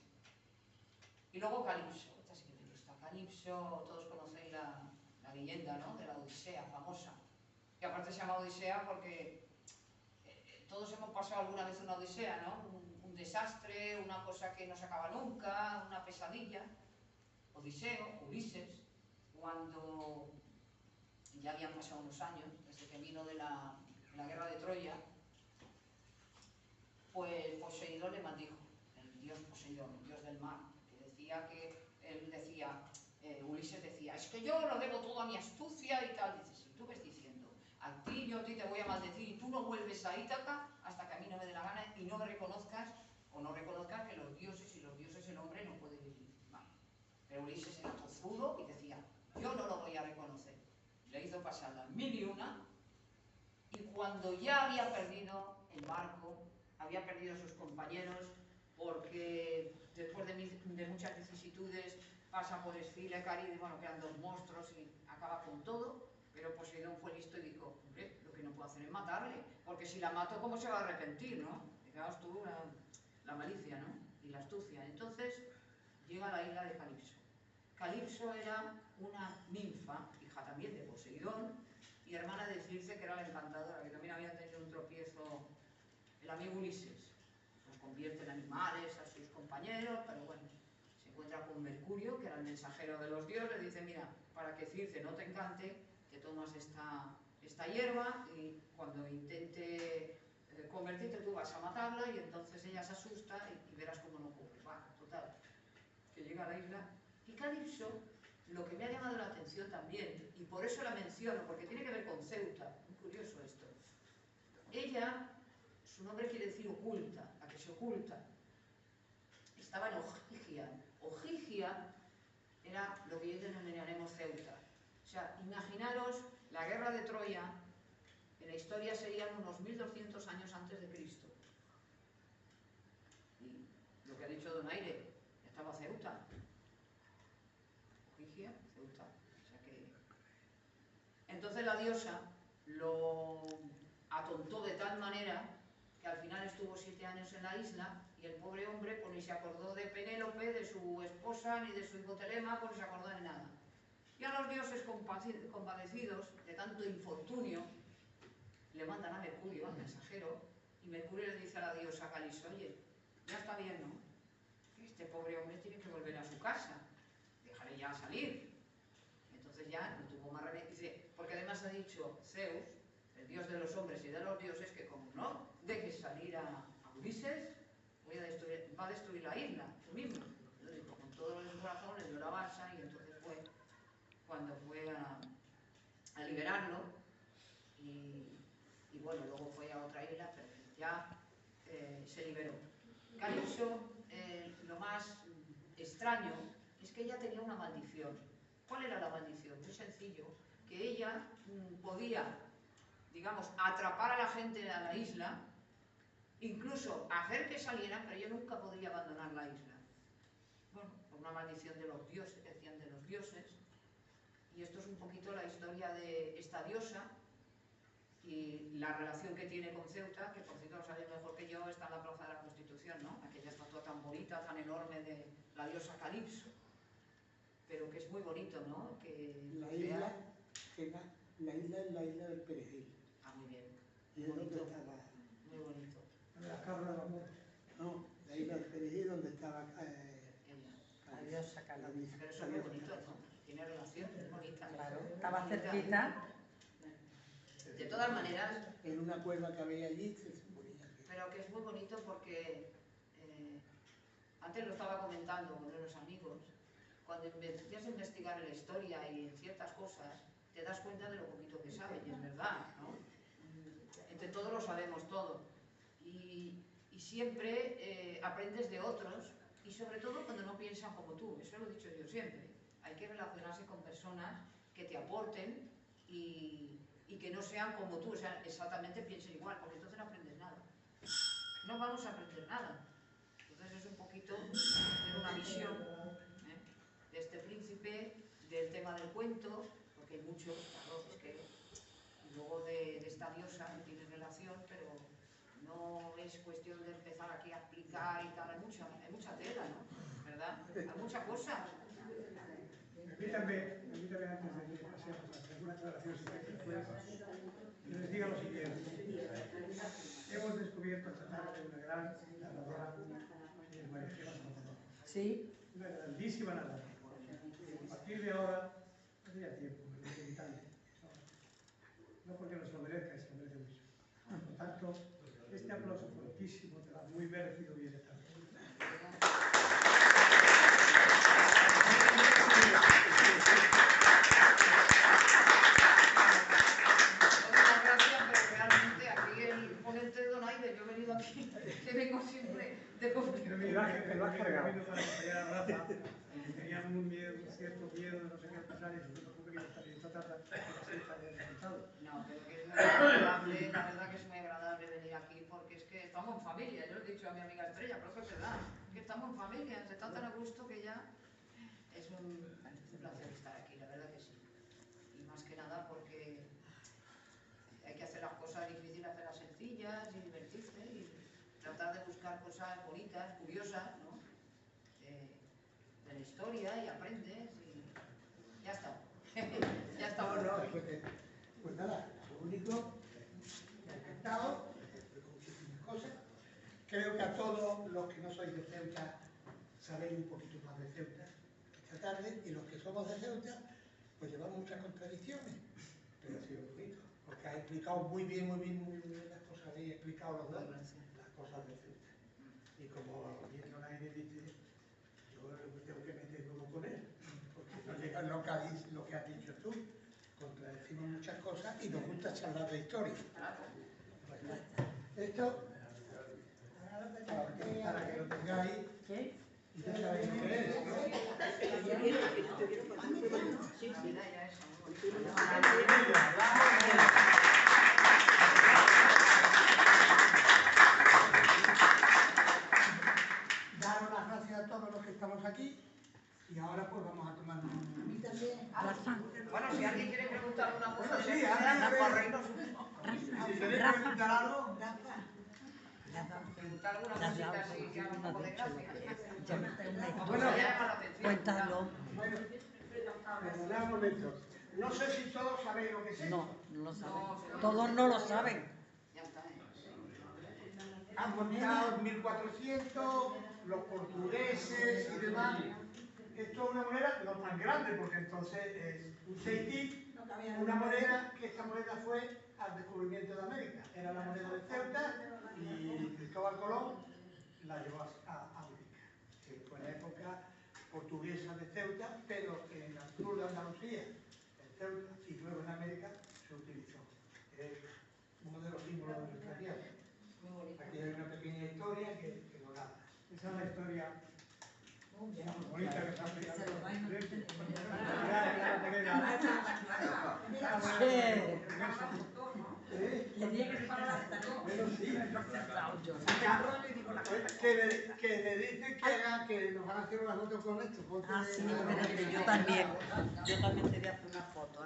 Y luego Calipso, esta sí que me gusta. Calipso, todos conocéis la leyenda, ¿no? De la Odisea, famosa. Que aparte se llama Odisea porque todos hemos pasado alguna vez una odisea, ¿no? Un desastre, una cosa que no se acaba nunca, una pesadilla. Odiseo, Ulises, cuando ya habían pasado unos años, desde que vino de la guerra de Troya, pues Poseidón le maldijo, el dios Poseidón, el dios del mar, que decía que, él decía, Ulises decía, es que yo lo debo todo a mi astucia y tal. Dice, si tú ves diciendo, a ti te voy a maldecir y tú no vuelves a Ítaca hasta que a mí no me dé la gana y no me reconozcas, o no reconozcas que los dioses el hombre no puede vivir. Vale. Pero Ulises era tozudo y decía, yo no lo voy a reconocer. Le hizo pasar las 1001 y cuando ya había perdido el barco, había perdido a sus compañeros, porque después de muchas vicisitudes pasa por Escila, Caride, bueno, quedan dos monstruos y acaba con todo, pero Poseidón fue listo y dijo, hombre, lo que no puedo hacer es matarle, porque si la mato, ¿cómo se va a arrepentir, no? Fijaos tú la malicia, ¿no? Y la astucia. Entonces llega a la isla de Calipso. Calipso era una ninfa, hija también de Poseidón, y hermana de Circe, que era la encantadora, que también había tenido un tropiezo el amigo Ulises. Los convierte en animales a sus compañeros, pero bueno, se encuentra con Mercurio, que era el mensajero de los dioses, le dice, mira, para que Circe no te encante, te tomas esta hierba y cuando intente convertirte tú vas a matarla y entonces ella se asusta y verás cómo no ocurre. Va, total, que llega a la isla. Y Calipso, lo que me ha llamado la atención también, y por eso la menciono, porque tiene que ver con Ceuta, muy curioso esto. Ella, su nombre quiere decir oculta, la que se oculta. Estaba en Ogygia. Ogygia era lo que hoy denominaremos Ceuta. O sea, imaginaros la guerra de Troya, en la historia serían unos 1200 años antes de Cristo. Y lo que ha dicho Donaire, estaba Ceuta. Ogygia, Ceuta. O sea que... Entonces la diosa lo atontó de tal manera que al final estuvo 7 años en la isla y el pobre hombre pues ni se acordó de Penélope, de su esposa, ni de su hijo Telémaco, ni se acordó de nada. Y a los dioses compadecidos de tanto infortunio le mandan a Mercurio, al mensajero, y Mercurio le dice a la diosa Calipso, oye, ya está bien, ¿no? Este pobre hombre tiene que volver a su casa, déjale ya salir. Entonces ya no tuvo más remedio, dice, porque además ha dicho Zeus, el dios de los hombres y de los dioses, que como no dejes salir a Ulises, va a destruir la isla, tú mismo. Entonces, con todo el corazón le dio la balsa y entonces fue cuando fue a liberarlo y bueno, luego fue a otra isla, pero ya se liberó. Calipso, lo más extraño es que ella tenía una maldición. ¿Cuál era la maldición? Muy sencillo, que ella podía, digamos, atrapar a la gente a la isla, incluso hacer que salieran, pero ella nunca podría abandonar la isla. Bueno, por una maldición de los dioses, decían de los dioses, y esto es un poquito la historia de esta diosa y la relación que tiene con Ceuta, que por cierto lo sabéis mejor que yo, está en la Plaza de la Constitución, ¿no? Aquella estatua tan bonita, tan enorme de la diosa Calipso, pero que es muy bonito, ¿no? Que la isla es la isla del Perejil. Ah, muy bien. Y es donde estaba... Muy bonito. La cabra del amor. No, la isla del Perejil donde estaba... La diosa Calipso. Pero eso es muy bonito, ¿no? Tiene relación, es bonita. Claro, estaba cerquita. De todas maneras... En una cueva que había allí, se suponía que... Pero que es muy bonito porque... antes lo estaba comentando con unos amigos. Cuando empiezas a investigar en la historia y en ciertas cosas, te das cuenta de lo poquito que sabe, y es verdad, ¿no? Entre todos lo sabemos todo. Y siempre aprendes de otros, y sobre todo cuando no piensan como tú, eso lo he dicho yo siempre. Hay que relacionarse con personas que te aporten y que no sean como tú, o sea, exactamente piensen igual, porque entonces no aprendes nada. No vamos a aprender nada. Entonces es un poquito tener una visión de este príncipe, del tema del cuento, porque hay muchos, claro, es que luego de esta diosa no tiene relación, pero no es cuestión de empezar aquí a explicar y tal, hay mucha tela, ¿no? ¿Verdad? Hay mucha cosa. Permítanme antes de que pasemos a hacer una aclaración, que les diga lo siguiente. Hemos descubierto esta tarde una gran narradora, que es María Jesús Salvador. Sí. Una grandísima narradora. A partir de ahora, no sería tiempo, pero es inevitable. No porque no se lo merezca, se lo merece mucho. Por lo tanto, este aplauso fuertísimo te va muy merecido bien esta tarde. Que vengo siempre de Pero me lo has cargado. Para acompañar a Rafa, que tenían un cierto miedo de no sé qué pasar, y no se preocupe que esta tarde está bien resultado. No, pero que es muy agradable, la verdad que es muy agradable venir aquí, porque es que estamos en familia, yo lo he dicho a mi amiga Estrella, creo que es verdad, que estamos en familia, se está tan a gusto que ya es un placer estar aquí, la verdad que sí. Y más que nada porque hay que hacer las cosas difíciles, hacerlas sencillas y divertirse y tratar de buscar cosas bonitas, curiosas, ¿no? De la historia, y aprendes y ya está. Ya está. Pues nada, lo único, me ha encantado, muchísimas cosas. Creo que a todos los que no sois de Ceuta sabéis un poquito más de Ceuta esta tarde, y los que somos de Ceuta pues llevamos muchas contradicciones, pero ha sido bonito, porque has explicado muy bien las cosas, habéis explicado los dos, las cosas de Ceuta. Y como viendo la dice, yo me tengo que meter luego con él, porque no llega lo que has dicho tú. Contradecimos muchas cosas y nos gusta charlar de historia. Esto, para que lo tengáis, y ya sabéis lo que es, ¿no? Sí, ya eso. Daros las gracias a todos los que estamos aquí, y ahora pues vamos a tomar un... A mí también. Bueno, si alguien quiere preguntar alguna cosa, Sí, ahora por reírnos un poco. Si queréis preguntar algo, Preguntar alguna cosita así que haga un poco de gracia. bueno, Ya llama la atención. Cuéntalo. bueno, perdonad un momento. No sé si todos sabéis lo que es esto. No lo saben. Todos no lo saben. Ya está, Han montado en 1400, los portugueses y demás. Esto es una moneda no tan grande, porque entonces es un seití, una moneda que esta moneda fue al descubrimiento de América. Era la moneda de Ceuta y Cristóbal Colón la llevó a América. Fue en la época portuguesa de Ceuta, pero en el sur de Andalucía, en Ceuta y luego en América se utilizó. Es uno de los símbolos de nuestra tierra. Aquí hay una pequeña historia que lo narra. Esa es la historia muy bonita que se ha explicado. Que me dicen que nos van a hacer una foto con esto. Sí, espérate, yo también. Yo también te voy a hacer una foto.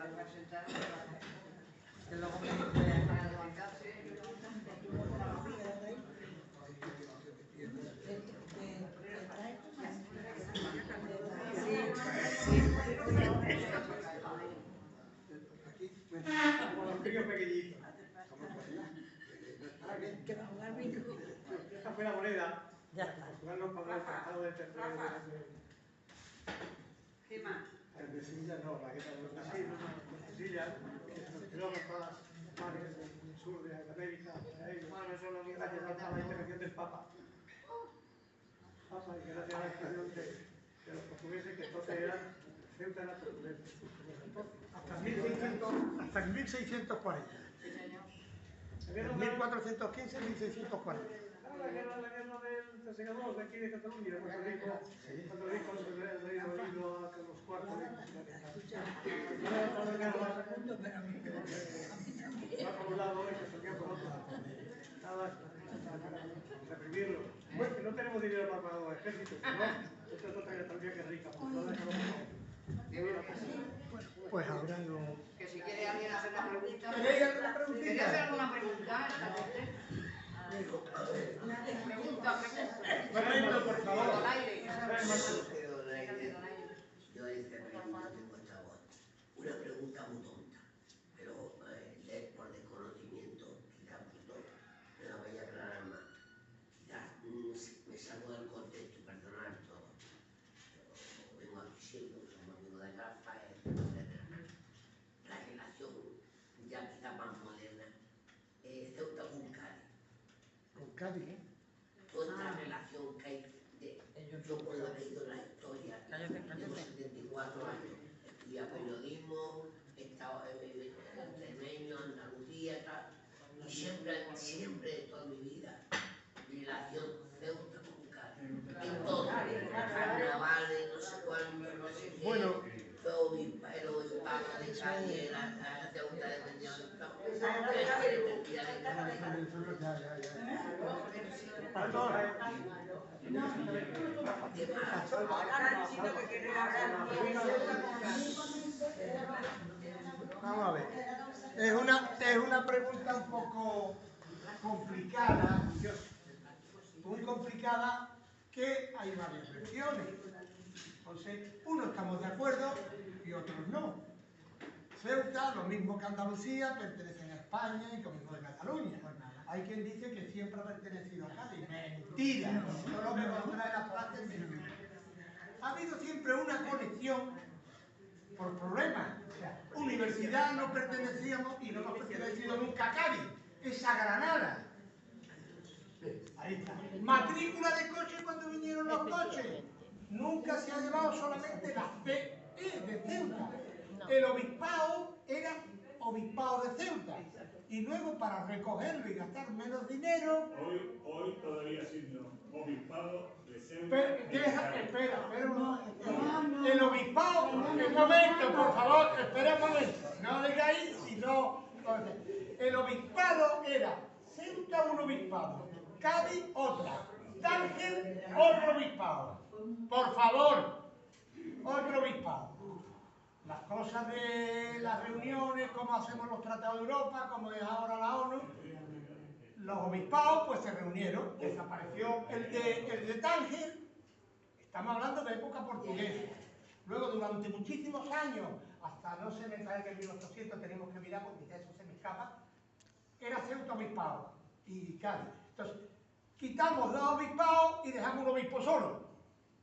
Que luego me dice... Para levantarse. Como los críos pequeñitos. Esta fue la moneda. Ya está. Portugal nos pagó el tratado del tercero de... ¿Qué más? Tordesillas no, la que está en Tordesillas, que se nos quedó con todas las mares del sur de América, Bueno, eso lo digo gracias a la intervención del Papa. Y gracias a la intervención de los portugueses, que entonces eran Ceuta era portugués. Hasta 1600 hasta el 1640. Sí, señor. En 1415, 1640. La guerra del segador de aquí de Cataluña, cuando dijo el rey oído a Carlos IV. Va por un lado y se salió por otro. Nada, reprimirlo. Bueno, que no tenemos dinero para pagar los ejércitos, ¿no? Esta es otra Cataluña que es rica, por no déjalo pues ahora no. Que si quiere alguien hacer una pregunta. ¿Queréis alguna preguntita? ¿Quería hacer alguna pregunta esta noche? Pregunta. Correcto, por favor. Don Aire. Yo este pregunta tengo esta voz. Una pregunta muy tonta, pero por desconocimiento, quizás me la vaya a aclarar más. Quizás me salgo del contexto, perdonad todo. Yo vengo aquí siempre, somos amigos de Rafael, etc. La relación, ya quizás más moderna, Ceuta con Cádiz. Con Cádiz, ¿eh? Toda esta relación que hay, yo por lo que he leído en la historia, tengo 74 años, estudié periodismo, he estado en Extremeño, Andalucía, tal, y siempre, toda mi vida, relación Ceuta con Cádiz. En todo, carnavales, no sé cuánto, no sé qué. Bueno, el obispado de Cádiz, la Ceuta de Peñón, Vamos a ver. Es una pregunta un poco complicada, muy complicada, que hay varias versiones. Entonces, unos estamos de acuerdo y otros no. Ceuta, lo mismo que Andalucía, pertenecen a España y lo mismo de Cataluña. Hay quien dice que siempre ha pertenecido a Cádiz. Mentira, solo me contrae la frase mentira. Ha habido siempre una conexión por problemas. O sea, universidad no pertenecíamos y no hemos pertenecido nunca a Cádiz, es a Granada. Ahí está. Matrícula de coche cuando vinieron los coches. Nunca se ha llevado solamente la CE de Ceuta. El obispado era obispado de Ceuta. Y luego para recogerlo y gastar menos dinero... Hoy todavía siendo obispado de Ceuta. Espera un momento. El obispado, un momento, por favor, espera un momento. No digáis si no... El obispado era Ceuta un obispado, Cádiz otra, Tánger otro obispado. Por favor, otro obispado. Las cosas de las reuniones, cómo hacemos los tratados de Europa, como es ahora la ONU, los obispados pues se reunieron, desapareció el de Tánger, estamos hablando de época portuguesa. Luego durante muchísimos años, hasta no sé, me parece que en 1800 tenemos que mirar porque ya eso se me escapa, era Ceuta obispado y Cádiz. Entonces, quitamos dos obispados y dejamos un obispo solo.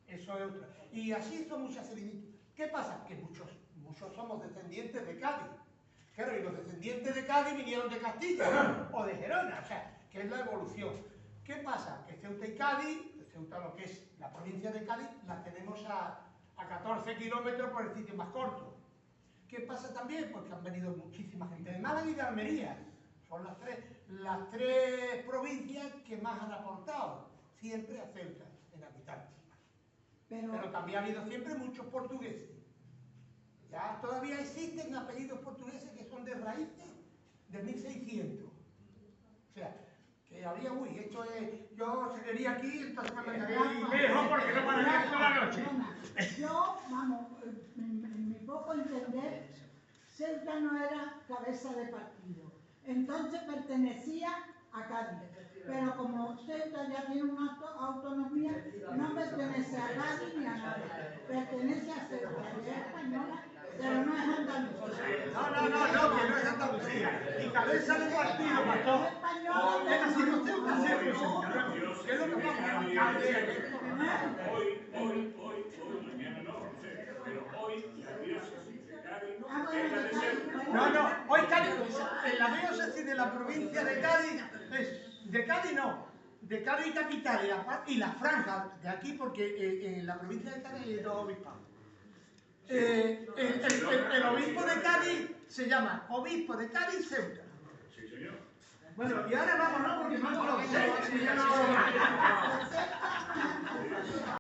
Eso es otra. Y así son muchas similitudes. ¿Qué pasa? Que muchos somos descendientes de Cádiz. Claro, y los descendientes de Cádiz vinieron de Castilla o de Gerona, o sea, que es la evolución. ¿Qué pasa? Que Ceuta y Cádiz, Ceuta lo que es la provincia de Cádiz, la tenemos a 14 kilómetros por el sitio más corto. ¿Qué pasa también? Pues que han venido muchísima gente de Málaga y de Almería. Son las tres provincias que más han aportado siempre a Ceuta en habitantes. Pero también ha habido siempre muchos portugueses. Ya todavía existen apellidos portugueses que son de raíces de 1600. O sea, que habría, esto es, yo seguiría aquí, entonces me mandaría lejos porque no pararía toda la noche. Yo, vamos, en mi poco entender, Ceuta no era cabeza de partido. Entonces pertenecía a Cádiz. Pero como Ceuta ya tiene una autonomía, no pertenece a Cádiz ni a nada. Pertenece a Ceuta, que es española, pero no es Andalucía. No, que no es Andalucía. Y cabeza de partido, pastor. Es española. Es así, no Ceuta, ¿qué es lo que pasa? Hoy, mañana no sé, pero hoy la diócesis de Cádiz es la de Ceuta. No, hoy Cádiz, en la diócesis de la provincia de Cádiz, de Cádiz no, de Cádiz capital y la franja de aquí, porque en la provincia de Cádiz hay dos obispados. El obispo de Cádiz se llama Obispo de Cádiz Ceuta. Sí, señor. Bueno, y ahora vámonos porque me han colocado.